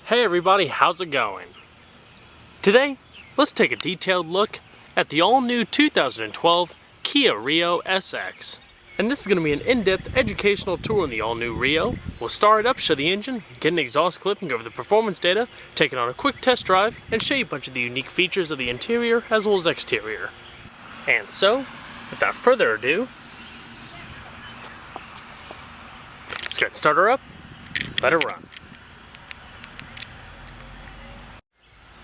Hey everybody, how's it going? Today, let's take a detailed look at the all-new 2012 Kia Rio SX. And this is going to be an in-depth educational tour on the all-new Rio. We'll start it up, show the engine, get an exhaust clip and go over the performance data, take it on a quick test drive, and show you a bunch of the unique features of the interior as well as exterior. And so, without further ado, let's get started up, let it run.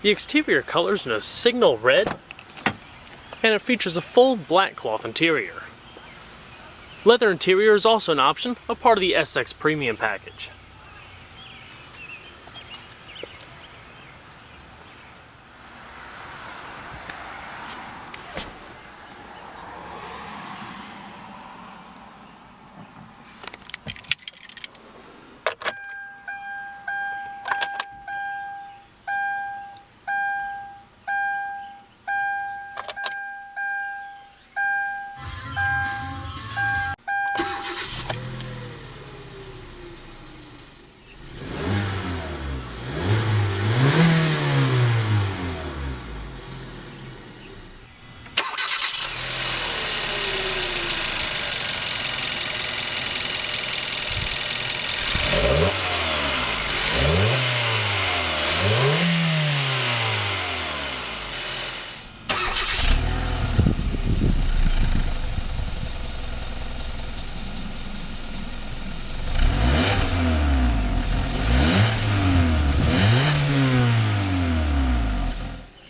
The exterior color is in a signal red, and it features a full black cloth interior. Leather interior is also an option, a part of the SX Premium package.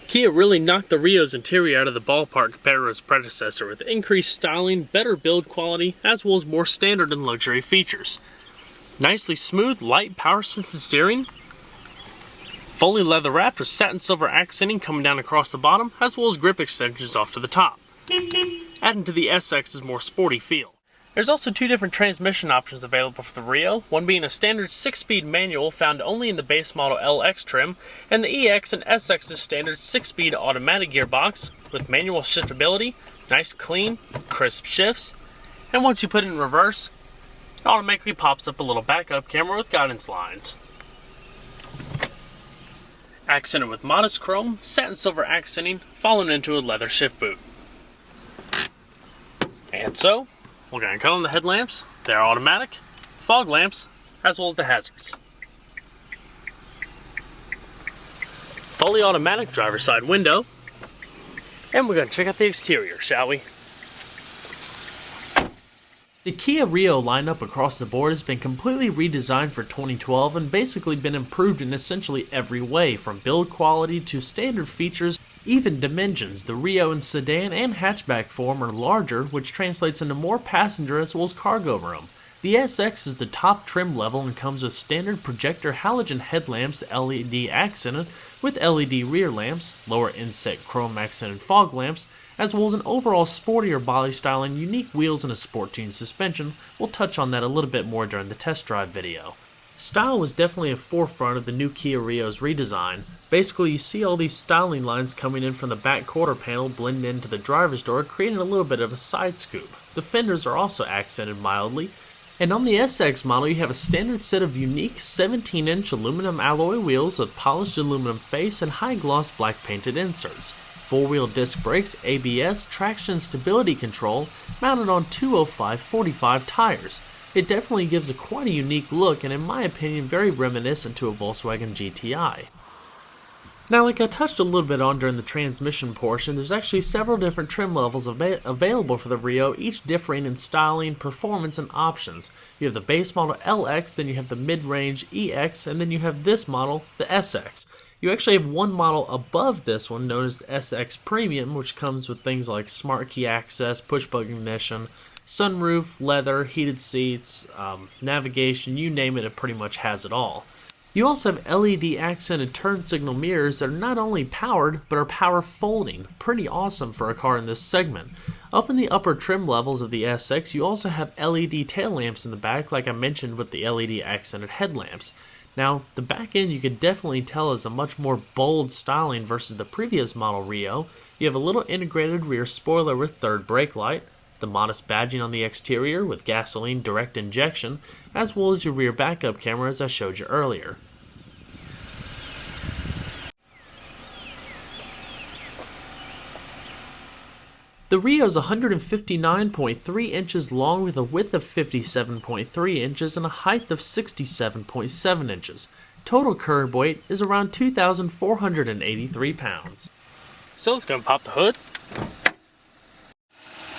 Kia really knocked the Rio's interior out of the ballpark compared to its predecessor with increased styling, better build quality, as well as more standard and luxury features. Nicely smooth, light, power-sensitive steering, fully leather wrapped with satin silver accenting coming down across the bottom, as well as grip extensions off to the top, adding to the SX's more sporty feel. There's also two different transmission options available for the Rio, one being a standard 6-speed manual found only in the base model LX trim, and the EX and SX's standard 6-speed automatic gearbox with manual shiftability, nice clean, crisp shifts, and once you put it in reverse, it automatically pops up a little backup camera with guidance lines. Accented with modest chrome, satin silver accenting, followed into a leather shift boot. And so, we're going to cut on the headlamps. They're automatic, fog lamps, as well as the hazards. Fully automatic driver's side window. And we're going to check out the exterior, shall we? The Kia Rio lineup across the board has been completely redesigned for 2012 and basically been improved in essentially every way, from build quality to standard features, even dimensions. The Rio in sedan and hatchback form are larger, which translates into more passenger as well as cargo room. The SX is the top trim level and comes with standard projector halogen headlamps, LED accented, with LED rear lamps, lower inset chrome accented fog lamps, as well as an overall sportier body style and unique wheels and a sport-tuned suspension. We'll touch on that a little bit more during the test drive video. Style was definitely a forefront of the new Kia Rio's redesign. Basically, you see all these styling lines coming in from the back quarter panel blend into the driver's door, creating a little bit of a side scoop. The fenders are also accented mildly. And on the SX model, you have a standard set of unique 17-inch aluminum alloy wheels with polished aluminum face and high-gloss black painted inserts. Four-wheel disc brakes, ABS, traction stability control, mounted on 205/45 tires. It definitely gives quite a unique look and, in my opinion, very reminiscent to a Volkswagen GTI. Now, like I touched a little bit on during the transmission portion, there's actually several different trim levels available for the Rio, each differing in styling, performance, and options. You have the base model LX, then you have the mid-range EX, and then you have this model, the SX. You actually have one model above this one known as the SX Premium, which comes with things like smart key access, push-button ignition, sunroof, leather, heated seats, navigation, you name it, it pretty much has it all. You also have LED accented turn signal mirrors that are not only powered, but are power folding. Pretty awesome for a car in this segment. Up in the upper trim levels of the SX, you also have LED tail lamps in the back, like I mentioned with the LED accented headlamps. Now, the back end you can definitely tell is a much more bold styling versus the previous model Rio. You have a little integrated rear spoiler with third brake light, the modest badging on the exterior with gasoline direct injection, as well as your rear backup camera as I showed you earlier. The Rio is 159.3 inches long with a width of 57.3 inches and a height of 67.7 inches. Total curb weight is around 2,483 pounds. So let's go and pop the hood.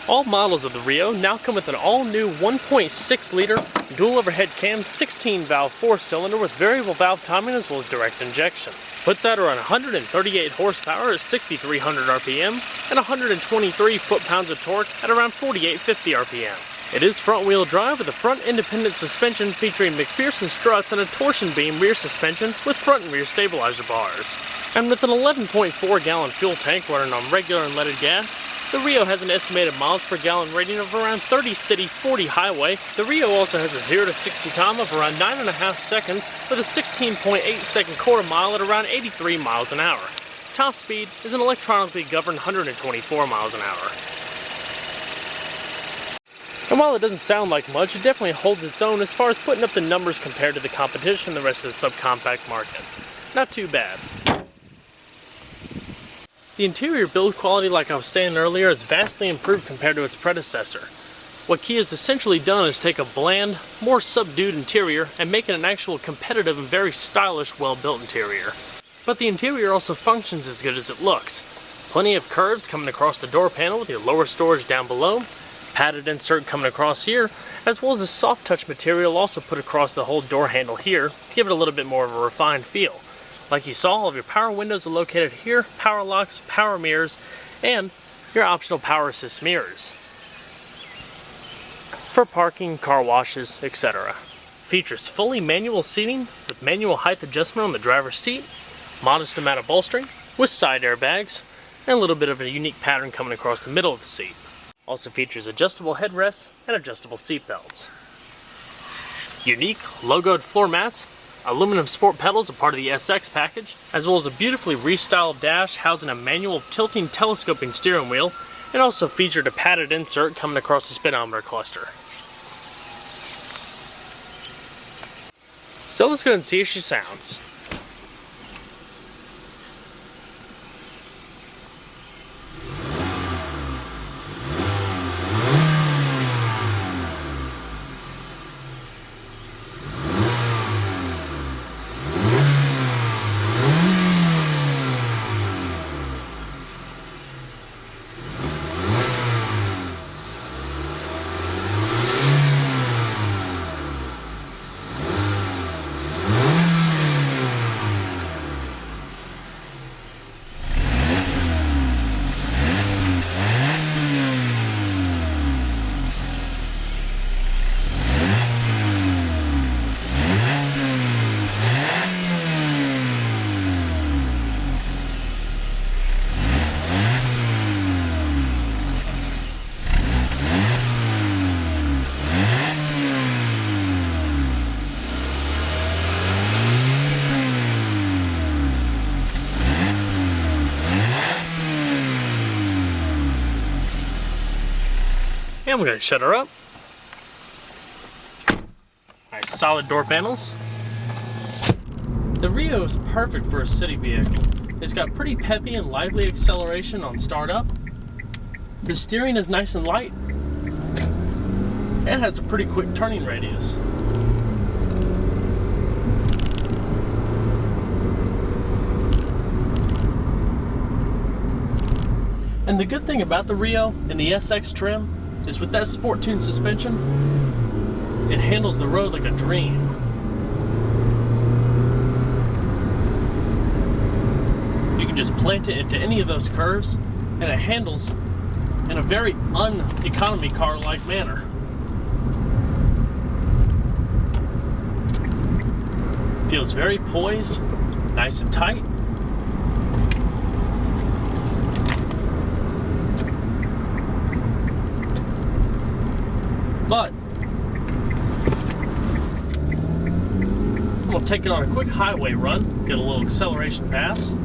All models of the Rio now come with an all-new 1.6-liter dual overhead cam 16-valve 4-cylinder with variable valve timing as well as direct injection. Puts out around 138 horsepower at 6,300 RPM and 123 foot-pounds of torque at around 4,850 RPM. It is front-wheel drive with a front independent suspension featuring McPherson struts and a torsion beam rear suspension with front and rear stabilizer bars. And with an 11.4-gallon fuel tank running on regular unleaded gas, the Rio has an estimated miles per gallon rating of around 30 city, 40 highway. The Rio also has a 0 to 60 time of around 9.5 seconds with a 16.8 second quarter mile at around 83 miles an hour. Top speed is an electronically governed 124 miles an hour. And while it doesn't sound like much, it definitely holds its own as far as putting up the numbers compared to the competition in the rest of the subcompact market. Not too bad. The interior build quality, like I was saying earlier, is vastly improved compared to its predecessor. What Kia has essentially done is take a bland, more subdued interior and make it an actual competitive and very stylish, well-built interior. But the interior also functions as good as it looks. Plenty of curves coming across the door panel with your lower storage down below, padded insert coming across here, as well as a soft touch material also put across the whole door handle here to give it a little bit more of a refined feel. Like you saw, all of your power windows are located here, power locks, power mirrors, and your optional power assist mirrors for parking, car washes, etc. Features fully manual seating with manual height adjustment on the driver's seat, modest amount of bolstering with side airbags, and a little bit of a unique pattern coming across the middle of the seat. Also features adjustable headrests and adjustable seat belts. Unique logoed floor mats. Aluminum sport pedals are part of the SX package, as well as a beautifully restyled dash housing a manual tilting telescoping steering wheel, and also featured a padded insert coming across the speedometer cluster. So let's go and see if she sounds. And we're going to shut her up. Nice solid door panels. The Rio is perfect for a city vehicle. It's got pretty peppy and lively acceleration on startup. The steering is nice and light. And has a pretty quick turning radius. And the good thing about the Rio and the SX trim is with that sport tune suspension, it handles the road like a dream. You can just plant it into any of those curves and it handles in a very un-economy car-like manner. Feels very poised, nice and tight. But I'm going to take it on a quick highway run, get a little acceleration pass.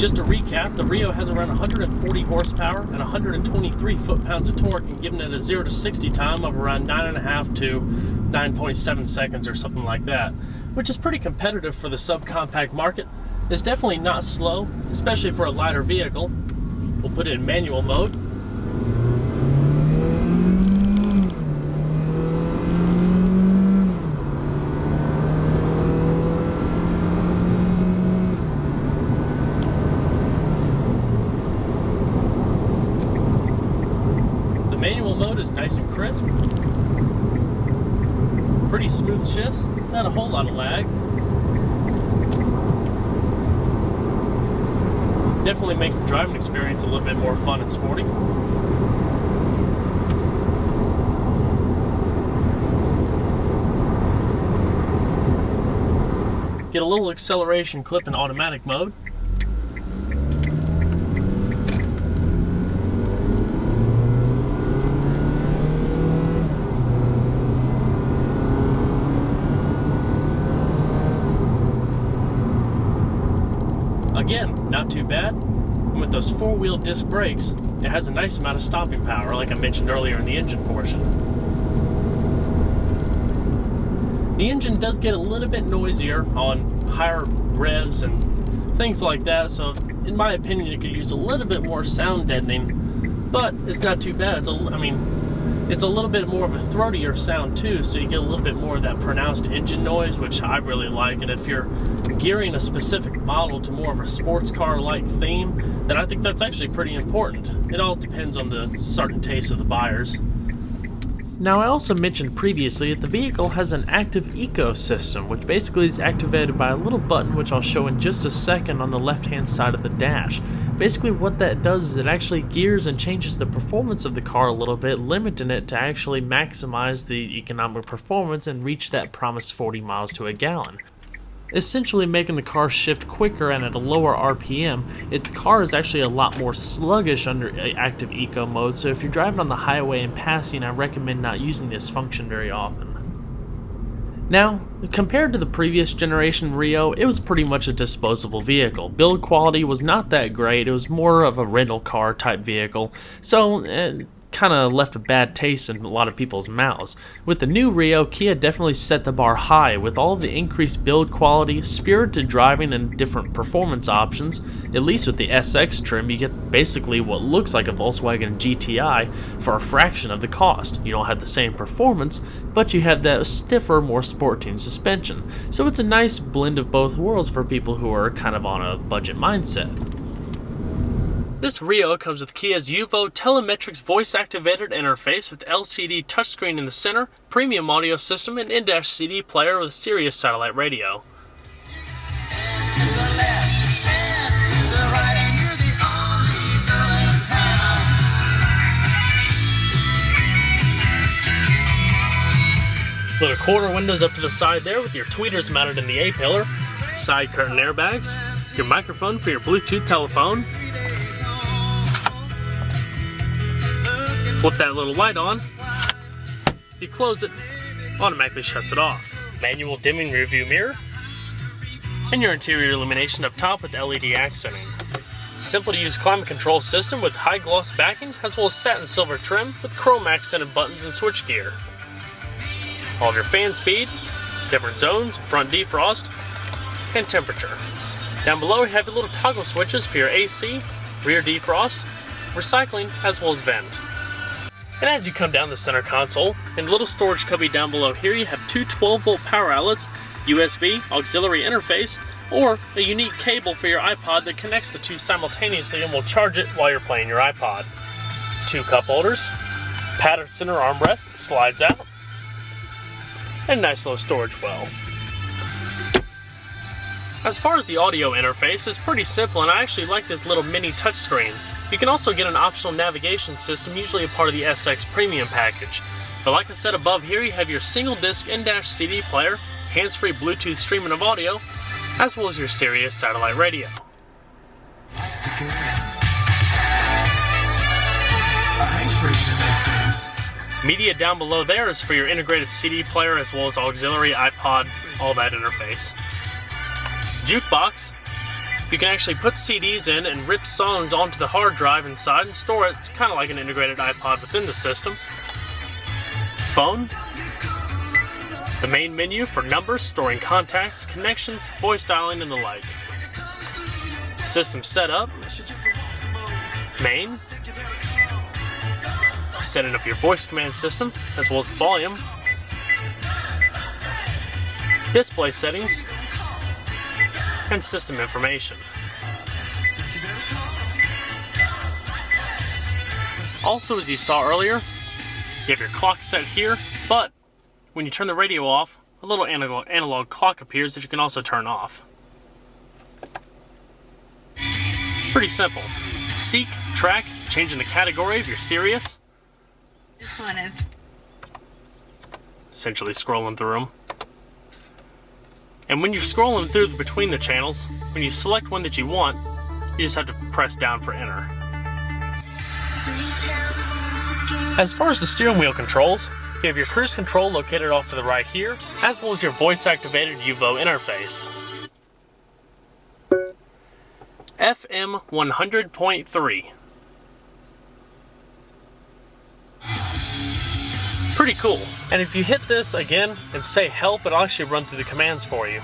Just to recap, the Rio has around 140 horsepower and 123 foot-pounds of torque, and giving it a 0 to 60 time of around 9.5 to 9.7 seconds or something like that, which is pretty competitive for the subcompact market. It's definitely not slow, especially for a lighter vehicle. We'll put it in manual mode. The manual mode is nice and crisp. Pretty smooth shifts, not a whole lot of lag. Definitely makes the driving experience a little bit more fun and sporty. Get a little acceleration clip in automatic mode. Again, not too bad. And with those four-wheel disc brakes, it has a nice amount of stopping power, like I mentioned earlier in the engine portion. The engine does get a little bit noisier on higher revs and things like that, so in my opinion it could use a little bit more sound deadening, but it's not too bad. It's a little bit more of a throatier sound too, so you get a little bit more of that pronounced engine noise, which I really like. And if you're gearing a specific model to more of a sports car-like theme, then I think that's actually pretty important. It all depends on the certain taste of the buyers. Now, I also mentioned previously that the vehicle has an active eco system, which basically is activated by a little button which I'll show in just a second on the left-hand side of the dash. Basically what that does is it actually gears and changes the performance of the car a little bit, limiting it to actually maximize the economic performance and reach that promised 40 miles to a gallon. Essentially making the car shift quicker and at a lower RPM. The car is actually a lot more sluggish under active eco mode, so if you're driving on the highway and passing, I recommend not using this function very often. Now, compared to the previous generation Rio, it was pretty much a disposable vehicle. Build quality was not that great, it was more of a rental car type vehicle, so kind of left a bad taste in a lot of people's mouths. With the new Rio, Kia definitely set the bar high with all of the increased build quality, spirited driving, and different performance options. At least with the SX trim, you get basically what looks like a Volkswagen GTI for a fraction of the cost. You don't have the same performance, but you have that stiffer, more sport-tuned suspension. So it's a nice blend of both worlds for people who are kind of on a budget mindset. This Rio comes with Kia's Juvo Telemetrics voice-activated interface with LCD touchscreen in the center, premium audio system, and in-dash CD player with a Sirius satellite radio. Little quarter windows up to the side there with your tweeters mounted in the A-pillar, side curtain airbags, your microphone for your Bluetooth telephone. Flip that little light on, you close it, automatically shuts it off. Manual dimming rear view mirror, and your interior illumination up top with LED accenting. Simple to use climate control system with high gloss backing, as well as satin silver trim with chrome accented buttons and switchgear. All of your fan speed, different zones, front defrost, and temperature. Down below you have your little toggle switches for your AC, rear defrost, recycling, as well as vent. And as you come down the center console, in the little storage cubby down below here, you have two 12-volt power outlets, USB, auxiliary interface, or a unique cable for your iPod that connects the two simultaneously and will charge it while you're playing your iPod. Two cup holders, padded center armrest that slides out, and a nice little storage well. As far as the audio interface, it's pretty simple, and I actually like this little mini touchscreen. You can also get an optional navigation system, usually a part of the SX Premium package. But like I said above here, you have your single disc in-dash CD player, hands-free Bluetooth streaming of audio, as well as your Sirius satellite radio. Media down below there is for your integrated CD player as well as auxiliary, iPod, all that interface. Jukebox. You can actually put CDs in and rip songs onto the hard drive inside and store it. It's kind of like an integrated iPod within the system. Phone. The main menu for numbers, storing contacts, connections, voice dialing, and the like. System setup. Main, setting up your voice command system as well as the volume, display settings, and system information. Also, as you saw earlier, you have your clock set here, but when you turn the radio off, a little analog clock appears that you can also turn off. Pretty simple. Seek, track, changing the category of your Sirius. This one is essentially scrolling through them. And when you're scrolling through between the channels, when you select one that you want, you just have to press down for enter. As far as the steering wheel controls, you have your cruise control located off to the right here, as well as your voice-activated Juvo interface. FM 100.3. Pretty cool. And if you hit this again and say help, it'll actually run through the commands for you.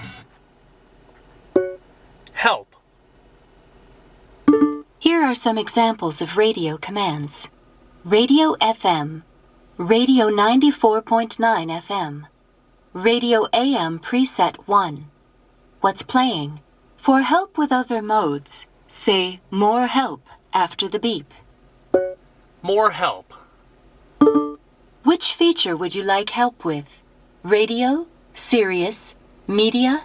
Help. Here are some examples of radio commands. Radio FM, Radio 94.9 FM, Radio AM preset 1. What's playing? For help with other modes, say more help after the beep. More help. Which feature would you like help with? Radio, Sirius, media,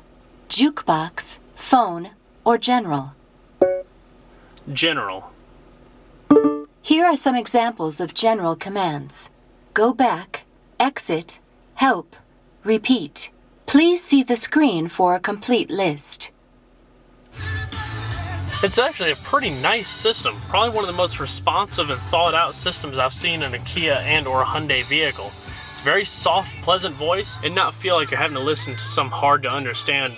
jukebox, phone, or general? General. Here are some examples of general commands. Go back, exit, help, repeat. Please see the screen for a complete list. It's actually a pretty nice system. Probably one of the most responsive and thought out systems I've seen in a Kia and or a Hyundai vehicle. It's very soft, pleasant voice and not feel like you're having to listen to some hard to understand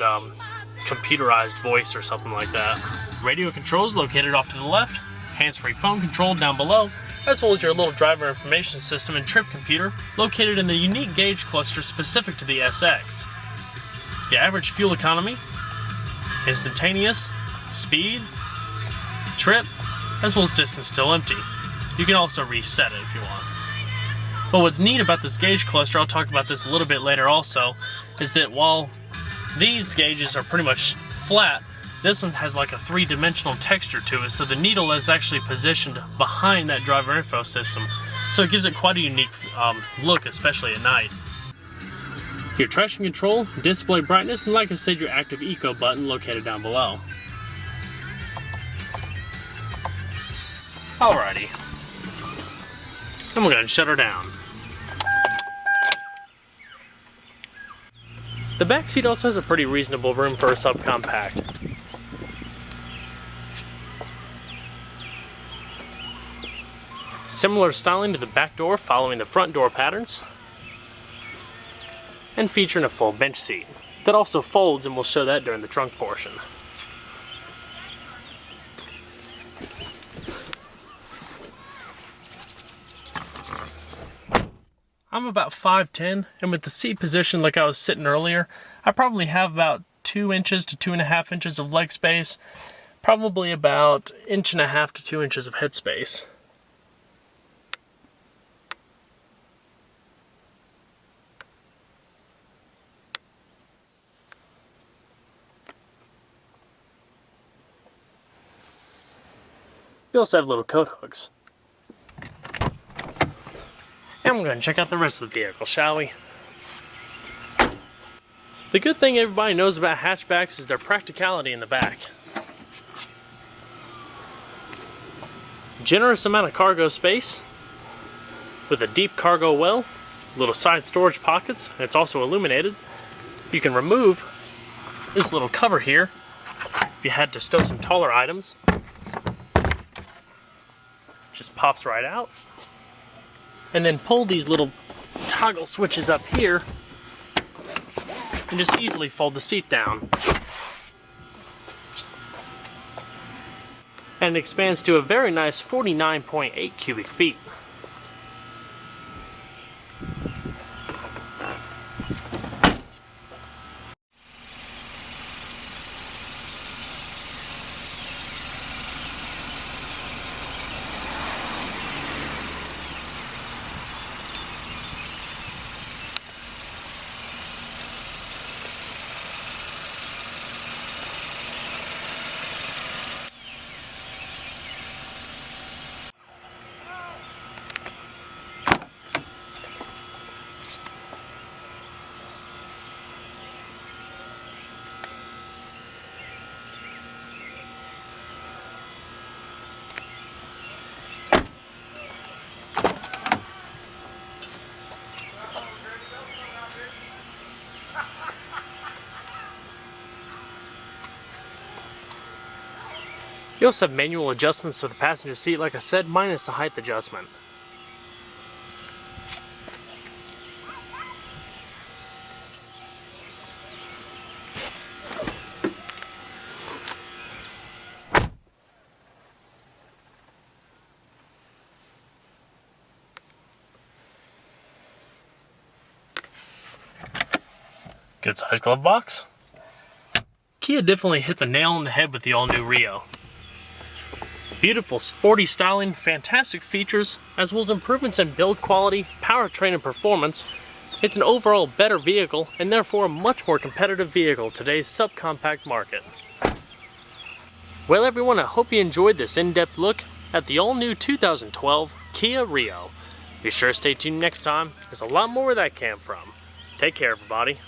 computerized voice or something like that. Radio controls located off to the left, hands-free phone control down below, as well as your little driver information system and trip computer located in the unique gauge cluster specific to the SX. The average fuel economy, instantaneous, speed, trip, as well as distance still empty. You can also reset it if you want. But what's neat about this gauge cluster, I'll talk about this a little bit later also, is that while these gauges are pretty much flat, this one has like a three-dimensional texture to it, so the needle is actually positioned behind that driver info system. So it gives it quite a unique look, especially at night. Your traction control, display brightness, and like I said, your active eco button located down below. Alrighty. And we're going to shut her down. The back seat also has a pretty reasonable room for a subcompact. Similar styling to the back door following the front door patterns, and featuring a full bench seat that also folds, and we'll show that during the trunk portion. I'm about 5'10", and with the seat position like I was sitting earlier, I probably have about 2 inches to 2.5 inches of leg space, probably about 1.5 to 2 inches of head space. We also have little coat hooks. And we're going to check out the rest of the vehicle, shall we? The good thing everybody knows about hatchbacks is their practicality in the back. Generous amount of cargo space with a deep cargo well, little side storage pockets, and it's also illuminated. You can remove this little cover here if you had to stow some taller items. Just pops right out. And then pull these little toggle switches up here and just easily fold the seat down. And it expands to a very nice 49.8 cubic feet. You also have manual adjustments to the passenger seat, like I said, minus the height adjustment. Good size glove box. Kia definitely hit the nail on the head with the all-new Rio. Beautiful sporty styling, fantastic features, as well as improvements in build quality, powertrain and performance. It's an overall better vehicle and therefore a much more competitive vehicle in today's subcompact market. Well everyone, I hope you enjoyed this in-depth look at the all-new 2012 Kia Rio. Be sure to stay tuned next time, there's a lot more where that came from. Take care everybody.